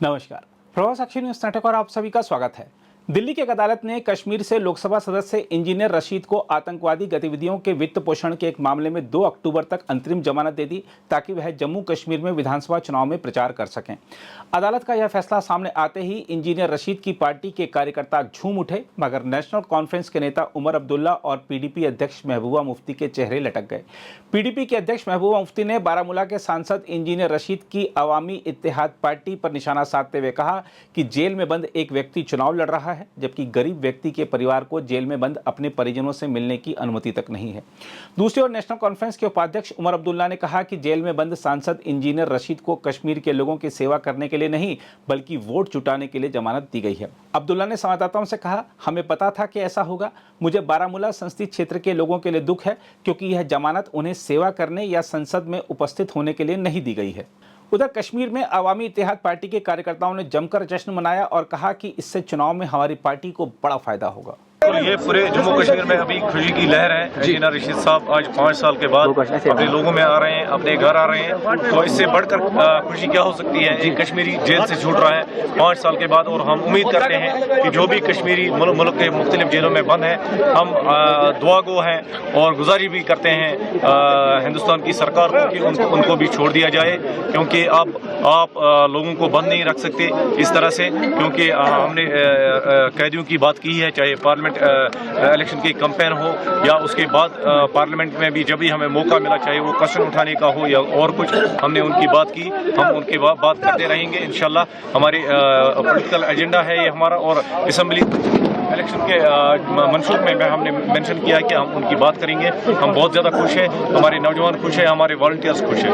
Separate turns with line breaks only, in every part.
नमस्कार, प्रभाव साक्षी न्यूज नाटक और आप सभी का स्वागत है। दिल्ली की एक अदालत ने कश्मीर से लोकसभा सदस्य इंजीनियर रशीद को आतंकवादी गतिविधियों के वित्त पोषण के एक मामले में 2 अक्टूबर तक अंतरिम जमानत दे दी ताकि वह जम्मू कश्मीर में विधानसभा चुनाव में प्रचार कर सकें। अदालत का यह फैसला सामने आते ही इंजीनियर रशीद की पार्टी के कार्यकर्ता झूम उठे, मगर नेशनल कॉन्फ्रेंस के नेता उमर अब्दुल्ला और पीडीपी अध्यक्ष महबूबा मुफ्ती के चेहरे लटक गए। पीडीपी के अध्यक्ष महबूबा मुफ्ती ने बारामूला के सांसद इंजीनियर रशीद की अवामी इत्तेहाद पार्टी पर निशाना साधते हुए कहा कि जेल में बंद एक व्यक्ति चुनाव लड़ रहा है, जबकि गरीब व्यक्ति के परिवार को जेल में बंद अपने परिजनों से मिलने की अनुमति तक नहीं है। दूसरी ओर नेशनल कॉन्फ्रेंस के उपाध्यक्ष उमर अब्दुल्ला ने कहा कि जेल में बंद सांसद इंजीनियर रशीद को कश्मीर के लोगों की सेवा करने के लिए नहीं बल्कि वोट जुटाने के लिए जमानत दी गई है। अब्दुल्ला ने संवाददाताओं से कहा, हमें पता था कि ऐसा होगा। मुझे बारामूला संसदीय क्षेत्र के लोगों के लिए दुख है क्योंकि यह जमानत उन्हें सेवा करने या संसद में उपस्थित होने के लिए नहीं दी गई है। उधर कश्मीर में अवामी इत्तेहाद पार्टी के कार्यकर्ताओं ने जमकर जश्न मनाया और कहा कि इससे चुनाव में हमारी पार्टी को बड़ा फायदा होगा।
तो ये पूरे जम्मू कश्मीर में अभी खुशी की लहर है। इंजीनियर रशीद साहब आज 5 साल के बाद अपने लोगों में आ रहे हैं, अपने घर आ रहे हैं, तो इससे बढ़कर खुशी क्या हो सकती है। एक कश्मीरी जेल से छूट रहा है 5 साल के बाद, और हम उम्मीद करते हैं कि जो भी कश्मीरी मुल्क के मुख्तलिफ जेलों में बंद हैं, हम दुआ गो हैं और गुजारिश भी करते हैं हिंदुस्तान की सरकार को कि उनको भी छोड़ दिया जाए, क्योंकि आप लोगों को बंद नहीं रख सकते इस तरह से, क्योंकि हमने कैदियों की बात की है, चाहे पार्लियामेंट इलेक्शन की कैंपेन हो या उसके बाद पार्लियामेंट में भी जब भी हमें मौका मिला, चाहे वो क्वेश्चन उठाने का हो या और कुछ, हमने उनकी बात की, हम उनकी बात करते रहेंगे इंशाल्लाह। हमारी पॉलिटिकल एजेंडा है ये हमारा, और असेंबली इलेक्शन के मंशूर में हमने मेंशन किया कि हम उनकी बात करेंगे। हम बहुत ज़्यादा खुश हैं, हमारे नौजवान खुश हैं, हमारे वॉलंटियर्स खुश हैं।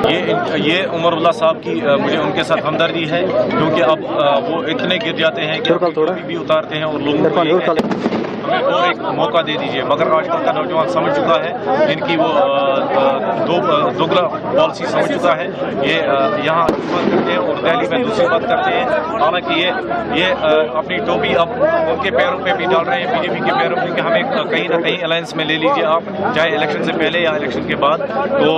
ये उमर अब्दुल्ला साहब की मुझे उनके साथ हमदर्दी है, क्योंकि अब वो इतने गिर जाते हैं कि भी उतारते हैं और लोगों को हमें और एक मौका दे दीजिए। मगर आजकल का नौजवान समझ चुका है, इनकी वो दोगला पॉलिसी समझ चुका है। ये यहाँ बात करते हैं और दिल्ली में दूसरी बात करते हैं। हालांकि ये अपनी टोपी अब उनके पैरों पे भी डाल रहे हैं, बीजेपी के पैरों पे, कि हमें कहीं ना कहीं अलायंस में ले लीजिए आप, चाहे इलेक्शन से पहले या इलेक्शन के बाद। तो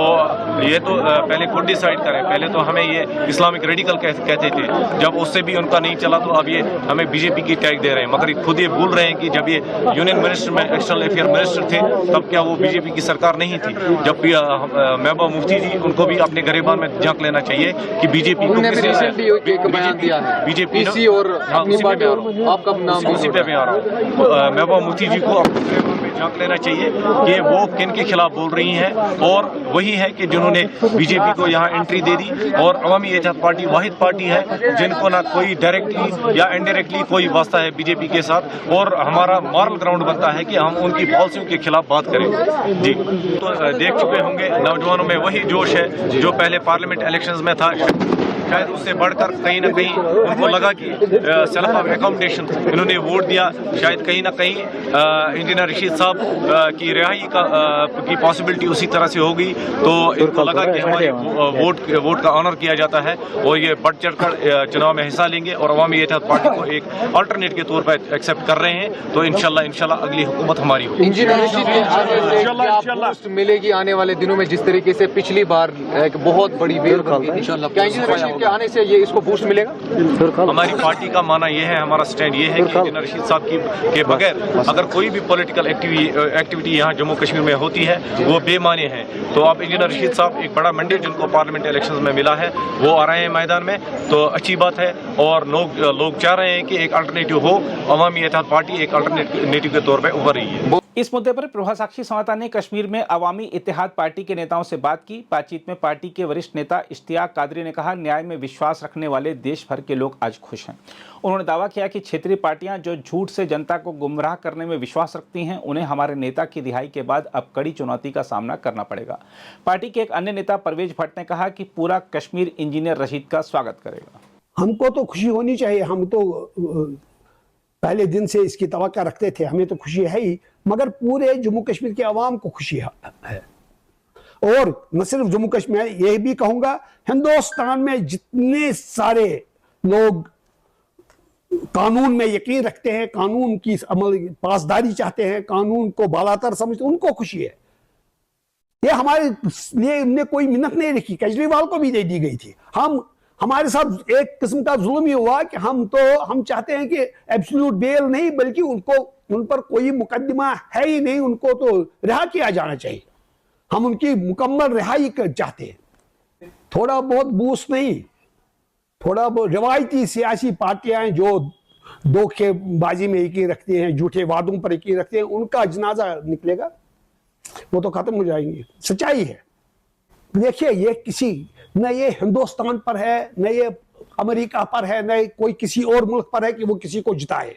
ये तो पहले खुद डिसाइड करें। पहले तो हमें ये इस्लामिक रेडिकल कहते थे, जब उससे भी उनका नहीं चला तो अब ये हमें बीजेपी की टैग दे रहे हैं। मगर खुद ये भूल रहे हैं कि जब ये यूनियन मिनिस्टर में एक्सटर्नल अफेयर मिनिस्टर थे, तब क्या वो बीजेपी की सरकार नहीं थी? जब महबूबा मुफ्ती जी, उनको भी अपने गरेबान में झांक लेना चाहिए कि बीजेपी को बीजेपी और आपका नाम उसी पे आ रहा हूँ, महबूबा मुफ्ती जी को झांक लेना चाहिए कि वो किन के खिलाफ बोल रही हैं, और वही है कि जिन्होंने बीजेपी को यहाँ एंट्री दे दी। और अवामी इत्तेहाद पार्टी वाहिद पार्टी है जिनको ना कोई डायरेक्टली या इनडायरेक्टली कोई वास्ता है बीजेपी के साथ, और हमारा मॉरल ग्राउंड बनता है कि हम उनकी पॉलिसियों के खिलाफ बात करें। जी, तो देख चुके होंगे नौजवानों में वही जोश है जो पहले पार्लियामेंट इलेक्शंस में था। शायद उससे बढ़कर कहीं ना कहीं उनको लगा कि सेल्फ ऑफ एकोमोडेशन इन्होंने वोट दिया, शायद कहीं ना कहीं इंजीनियर रशीद साहब की रिहाई की पॉसिबिलिटी उसी तरह से होगी, तो इनको लगा कि हमारे वोट का ऑनर किया जाता है और ये बढ़ चढ़कर चुनाव में हिस्सा लेंगे और अवामी इत्तेहाद पार्टी को एक अल्टरनेट के तौर पर एक्सेप्ट कर रहे हैं। तो इंशाल्लाह अगली हुकूमत हमारी होगी।
इंजीनियर रशीद मिलेगी आने वाले दिनों में, जिस तरीके से पिछली बार एक बहुत बड़ी वेव इंजीनियर के आने से ये इसको बूस्ट मिलेगा।
हमारी पार्टी का माना यह है, हमारा स्टैंड ये है कि इंजीनियर रशीद साहब के बगैर अगर कोई भी पॉलिटिकल एक्टिविटी यहाँ जम्मू कश्मीर में होती है वो बेमाने है। तो आप इंजीनियर रशीद साहब एक बड़ा मैंडेट जिनको पार्लियामेंट इलेक्शंस में मिला है वो आ रहे हैं मैदान में, तो अच्छी बात है। और लोग चाह रहे हैं कि एक अल्टरनेटिव हो, अवामी इत्तेहाद पार्टी एक अल्टरनेटिव के तौर पर उभर रही है।
इस मुद्दे पर प्रभाव साक्षी संवाददाता ने कश्मीर में अवामी इत्तेहाद पार्टी के नेताओं से बात की। बातचीत में पार्टी के वरिष्ठ नेता इश्तियाक कादरी ने कहा, न्याय में विश्वास रखने वाले देश भर के लोग आज खुश हैं। उन्होंने दावा किया कि क्षेत्रीय पार्टियां जो झूठ से जनता को गुमराह करने में विश्वास रखती हैं, उन्हें हमारे नेता की रिहाई के बाद अब कड़ी चुनौती का सामना करना पड़ेगा। पार्टी के एक अन्य नेता परवेज भट्ट ने कहा कि पूरा कश्मीर इंजीनियर रशीद का स्वागत करेगा।
हमको तो खुशी होनी चाहिए, हम तो पहले दिन से इसकी तवक्का रखते थे, हमें तो खुशी है ही, मगर पूरे जम्मू कश्मीर के अवाम को खुशी है। और न सिर्फ जम्मू कश्मीर, यह भी कहूंगा हिंदुस्तान में जितने सारे लोग कानून में यकीन रखते हैं, कानून की अमल पासदारी चाहते हैं, कानून को बालातर समझते हैं, उनको खुशी है। ये हमारे लिए हमने कोई मिन्नत नहीं रखी, केजरीवाल को भी दे दी गई थी। हम हमारे साथ एक किस्म का जुल्म ही हुआ कि हम चाहते हैं कि एब्सोल्यूट बेल नहीं, बल्कि उन पर कोई मुकदमा है ही नहीं, उनको तो रिहा किया जाना चाहिए। हम उनकी मुकम्मल रिहाई चाहते हैं। थोड़ा बहुत बूस नहीं, थोड़ा बहुत रवायती सियासी पार्टियां जो धोखेबाजी में यकीन रखती हैं, झूठे वादों पर यकीन रखते हैं, उनका जनाजा निकलेगा, वो तो खत्म हो जाएंगे। सच्चाई है। देखिए, ये किसी न ये हिंदुस्तान पर है, न ये अमेरिका पर है, न कोई किसी और मुल्क पर है कि वो किसी को जिताए।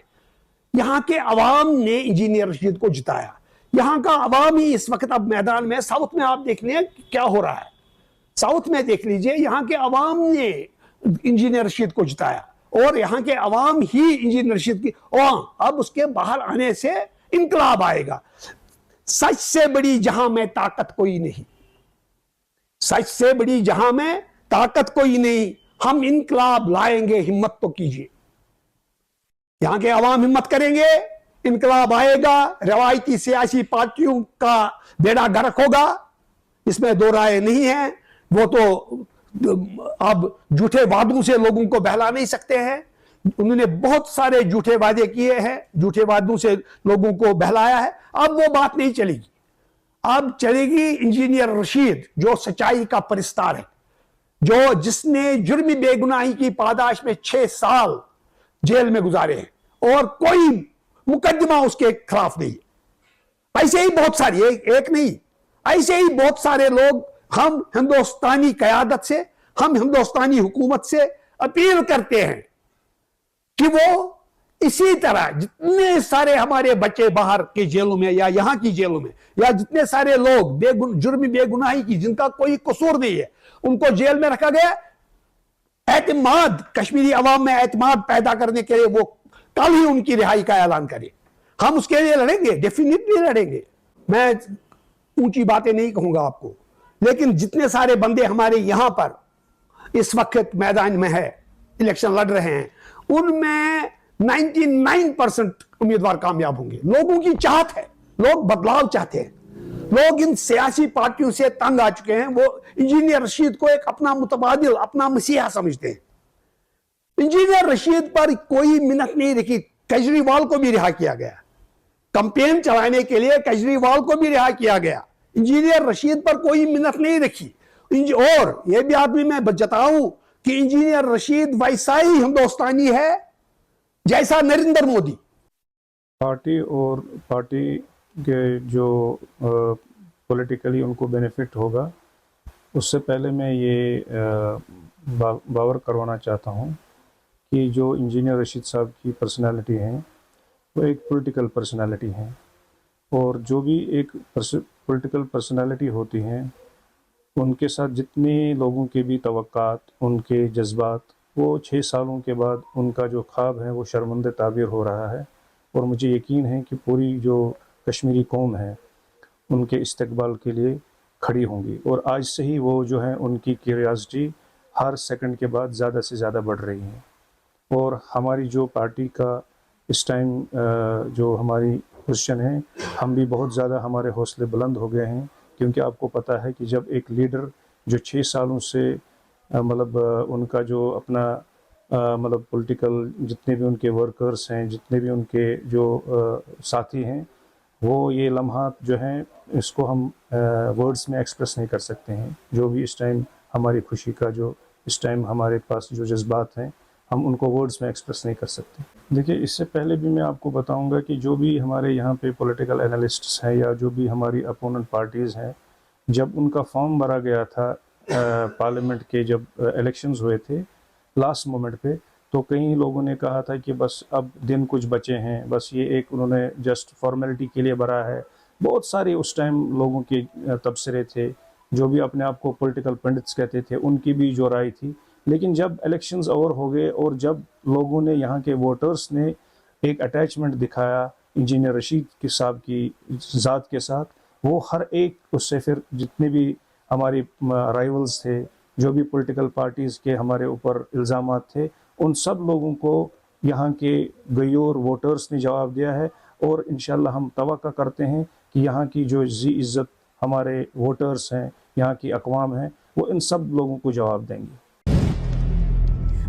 यहाँ के अवाम ने इंजीनियर रशीद को जिताया। यहाँ का अवाम ही इस वक्त अब मैदान में, साउथ में आप देख लें क्या हो रहा है। साउथ में देख लीजिए, यहाँ के अवाम ने इंजीनियर रशीद को जिताया और यहाँ के अवाम ही इंजीनियर रशीद की, और अब उसके बाहर आने से इनकलाब आएगा। सच से बड़ी जहां में ताकत कोई नहीं, सच से बड़ी जहां में ताकत कोई नहीं। हम इनकलाब लाएंगे, हिम्मत तो कीजिए। यहां के अवाम हिम्मत करेंगे, इनकलाब आएगा, रवायती सियासी पार्टियों का बेड़ा गर्क होगा, इसमें दो राय नहीं है। वो तो अब झूठे वादों से लोगों को बहला नहीं सकते हैं। उन्होंने बहुत सारे झूठे वादे किए हैं, झूठे वादों से लोगों को बहलाया है। अब वो बात नहीं चलेगी। अब चलेगी इंजीनियर रशीद, जो सच्चाई का परिस्तार है, जिसने जुर्मी बेगुनाही की पादाश में 6 साल जेल में गुजारे हैं और कोई मुकदमा उसके खिलाफ नहीं। ऐसे ही बहुत सारी, एक नहीं, ऐसे ही बहुत सारे लोग, हम हिंदुस्तानी क़यादत से, हम हिंदुस्तानी हुकूमत से अपील करते हैं कि वो इसी तरह जितने सारे हमारे बच्चे बाहर की जेलों में या यहाँ की जेलों में, या जितने सारे लोग जुर्मी बेगुनाही की, जिनका कोई कसूर नहीं है, उनको जेल में रखा गया, एतमाद, कश्मीरी अवाम में एतमाद पैदा करने के लिए वो कल ही उनकी रिहाई का ऐलान करे। हम उसके लिए लड़ेंगे, डेफिनेटली लड़ेंगे। मैं ऊंची बातें नहीं कहूंगा आपको, लेकिन जितने सारे बंदे हमारे यहां पर इस वक्त मैदान में है, इलेक्शन लड़ रहे हैं, उनमें 99% उम्मीदवार कामयाब होंगे। लोगों की चाहत है, लोग बदलाव चाहते हैं। लोग इन सियासी पार्टियों से तंग आ चुके हैं। वो इंजीनियर रशीद को एक अपना मुतबादिल, अपना मसीहा समझते हैं। इंजीनियर रशीद पर कोई मिन्नत नहीं रखी। केजरीवाल को भी रिहा किया गया, कैंपेन चलाने के लिए केजरीवाल को भी रिहा किया गया। इंजीनियर रशीद पर कोई मिन्नत नहीं रखी। और यह भी आदमी मैं जताऊं कि इंजीनियर रशीद वैसा ही हिंदुस्तानी है जैसा नरेंद्र मोदी।
पार्टी और पार्टी के जो पॉलिटिकली उनको बेनिफिट होगा, उससे पहले मैं ये बावर करवाना चाहता हूँ कि जो इंजीनियर रशीद साहब की पर्सनालिटी है, वो एक पॉलिटिकल पर्सनालिटी है, और जो भी एक पॉलिटिकल पर्सनालिटी होती हैं, उनके साथ जितने लोगों के भी तवक्कात, उनके जज्बात, वो 6 सालों के बाद उनका जो ख्वाब है वो शर्मंदे ताबीर हो रहा है। और मुझे यकीन है कि पूरी जो कश्मीरी कौम है उनके इस्तकबाल के लिए खड़ी होंगी, और आज से ही वो जो है उनकी क्यूरियोसिटी हर सेकंड के बाद ज़्यादा से ज़्यादा बढ़ रही है। और हमारी जो पार्टी का इस टाइम जो हमारी पोजीशन है, हम भी बहुत ज़्यादा, हमारे हौसले बुलंद हो गए हैं, क्योंकि आपको पता है कि जब एक लीडर जो 6 सालों से मतलब उनका जो अपना मतलब पॉलिटिकल जितने भी उनके वर्कर्स हैं, जितने भी उनके जो साथी हैं, वो ये लम्हात जो हैं इसको हम वर्ड्स में एक्सप्रेस नहीं कर सकते हैं। जो भी इस टाइम हमारी खुशी का जो इस टाइम हमारे पास जो जज्बात हैं, हम उनको वर्ड्स में एक्सप्रेस नहीं कर सकते। देखिए, इससे पहले भी मैं आपको बताऊंगा कि जो भी हमारे यहाँ पे पॉलिटिकल एनालिस्ट्स हैं या जो भी हमारी अपोनेंट पार्टीज़ हैं, जब उनका फॉर्म भरा गया था पार्लियामेंट के, जब इलेक्शंस हुए थे लास्ट मोमेंट पे, तो कई लोगों ने कहा था कि बस अब दिन कुछ बचे हैं, बस ये एक उन्होंने जस्ट फॉर्मेलिटी के लिए भरा है। बहुत सारे उस टाइम लोगों के तबसरे थे, जो भी अपने आप को पॉलिटिकल पंडित्स कहते थे, उनकी भी जो राय थी। लेकिन जब इलेक्शंस ओवर हो गए और जब लोगों ने, यहाँ के वोटर्स ने एक अटैचमेंट दिखाया इंजीनियर रशीद के साहब की ज़ात के साथ, वो हर एक उससे फिर जितने भी हमारी राइवल्स थे, जो भी पॉलिटिकल पार्टीज़ के हमारे ऊपर इल्ज़ामात थे, उन सब लोगों को यहाँ के गयोर वोटर्स ने जवाब दिया है। और इंशाल्लाह हम तवक्का करते हैं कि यहाँ की जो इज़्ज़त हमारे वोटर्स हैं, यहाँ की अक़वाम हैं, वो इन सब लोगों को जवाब देंगे।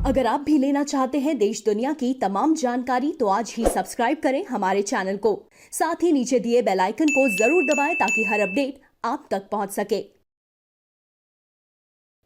अगर आप भी लेना चाहते हैं देश दुनिया की तमाम जानकारी तो आज ही सब्सक्राइब करें हमारे चैनल को। साथ ही नीचे दिए बेल आइकन को जरूर दबाएं ताकि हर अपडेट आप तक पहुंच सके।